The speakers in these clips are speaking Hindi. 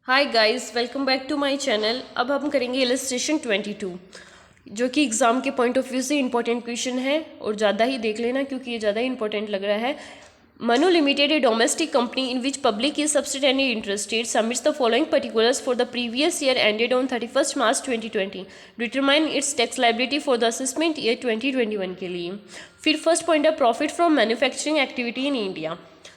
Hi guys, welcome back to my channel. अब हम करेंगे इलस्ट्रेशन 22, जो कि एग्ज़ाम के पॉइंट ऑफ व्यू से इंपॉर्टेंट क्वेश्चन है और ज़्यादा ही देख लेना क्योंकि ये ज़्यादा इंपॉर्टेंट लग रहा है। Manu limited, a domestic company in which public is substantially interested, submits the following particulars for the previous year ended on 31 March 2020। Determine its tax liability for the assessment year 2021 के लिए। फिर फर्स्ट पॉइंट है profit from manufacturing activity in India.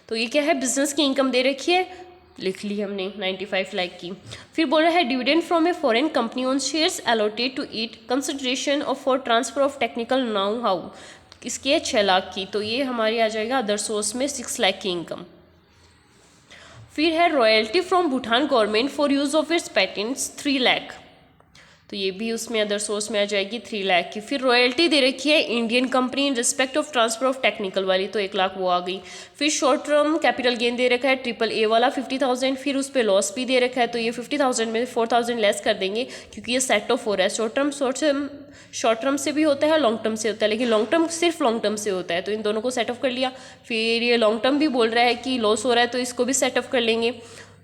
तो ये क्या है, बिजनेस की इनकम दे रखी है, लिख ली हमने 95 लाख की। फिर बोल रहा है dividend from a foreign company on shares allotted to it, consideration of for transfer of technical now how, इसकी है 6 लाख की। तो ये हमारी आ जाएगा अदर सोर्स में 6 लाख की इनकम। फिर है royalty from Bhutan government for use of its patents 3 lakh, तो ये भी उसमें अदर सोर्स में आ जाएगी 3 लाख की। फिर रॉयल्टी दे रखी है Indian company in respect of transfer of technical वाली, तो 1 लाख वो आ गई। फिर शॉर्ट टर्म कैपिटल गेन दे रखा है AAA वाला 50,000, फिर उस पर लॉस भी दे रखा है, तो ये 50,000 में 4,000 लेस कर देंगे क्योंकि ये सेट ऑफ हो रहा है। शॉर्ट टर्म से भी होता है, लॉन्ग टर्म से होता है, लेकिन लॉन्ग टर्म सिर्फ लॉन्ग टर्म से होता है, तो इन दोनों को सेट ऑफ कर लिया। फिर ये लॉन्ग टर्म भी बोल रहा है कि लॉस हो रहा है, तो इसको भी सेट ऑफ कर लेंगे।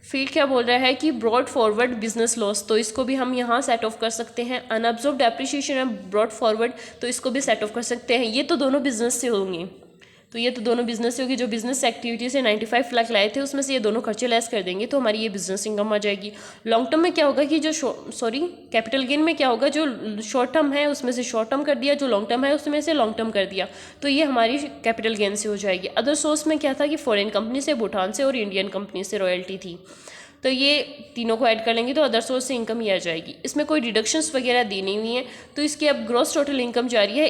फिर क्या बोल रहा है कि ब्रॉड फॉरवर्ड बिजनेस लॉस, तो इसको भी हम यहाँ सेट ऑफ कर सकते हैं। अनअब्जॉर्ब्ड एप्रिसिएशन है ब्रॉड फॉरवर्ड, तो इसको भी सेट ऑफ कर सकते हैं। ये तो दोनों बिजनेस से होंगे, तो ये तो दोनों बिजनेस से होगी। जो बिजनेस एक्टिविटी से 95 लाख लाए थे उसमें से ये दोनों खर्चे लेस कर देंगे, तो हमारी ये बिजनेस इनकम आ जाएगी। लॉन्ग टर्म में क्या होगा कि जो कैपिटल गेन में क्या होगा, जो शॉर्ट टर्म है उसमें से शॉर्ट टर्म कर दिया, जो लॉन्ग टर्म है उसमें से लॉन्ग टर्म कर दिया, तो ये हमारी कैपिटल गेन से हो जाएगी। अदर सोर्स में क्या था कि फॉरेन कंपनी से, भूटान से और इंडियन कंपनी से रॉयल्टी थी, तो ये तीनों को ऐड कर लेंगे तो अदर सोर्स से इनकम ही आ जाएगी। इसमें कोई डिडक्शंस वगैरह दी नहीं हुई है, तो इसकी अब ग्रॉस टोटल इनकम जा रही है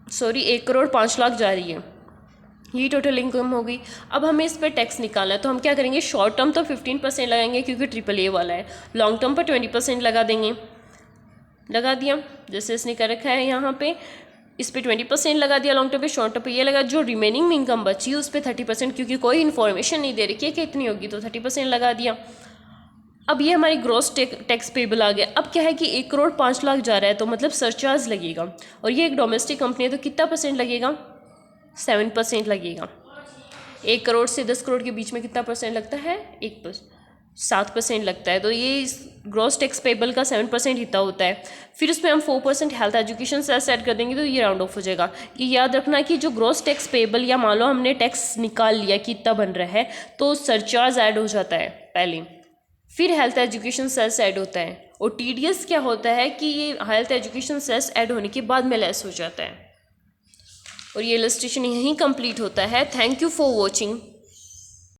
1 करोड़ 5 लाख जा रही है। ये टोटल इनकम हो गई। अब हमें इस पर टैक्स निकालना है, तो हम क्या करेंगे, शॉर्ट टर्म तो 15% लगाएंगे क्योंकि AAA वाला है, लॉन्ग टर्म पर 20% लगा देंगे। लगा दिया जैसे इसने कर रखा है यहाँ पे, इस पे 20% लगा दिया लॉन्ग टर्म पे, शॉर्ट टर्म पे ये लगा। जो रिमेनिंग इनकम बची उस पर 30%, क्योंकि कोई इन्फॉर्मेशन नहीं दे रखी है कि इतनी होगी, तो 30% लगा दिया। अब ये हमारी ग्रॉस टैक्स पेबल आ गया। अब क्या है कि 1 करोड़ 5 लाख जा रहा है, तो मतलब सरचार्ज लगेगा, और ये एक डोमेस्टिक कंपनी है, तो कितना परसेंट लगेगा, 7% लगेगा। 1 करोड़ से 10 करोड़ के बीच में कितना परसेंट लगता है, 7% लगता है, तो ये ग्रॉस टैक्स पेबल का 7% हिस्सा होता है। फिर उसमें हम 4% हेल्थ एजुकेशन सेस ऐड कर देंगे, तो ये राउंड ऑफ हो जाएगा। ये याद रखना कि जो ग्रॉस टैक्स पेबल, या मान लो हमने टैक्स निकाल लिया कि इतना बन रहा है, तो सरचार्ज ऐड हो जाता है पहले, फिर हेल्थ एजुकेशन सेस ऐड होता है, और TDS क्या होता है कि ये हेल्थ एजुकेशन सेस ऐड होने के बाद में लेस हो जाता है। और ये इलस्ट्रेशन यहीं कंप्लीट होता है। Thank you for watching.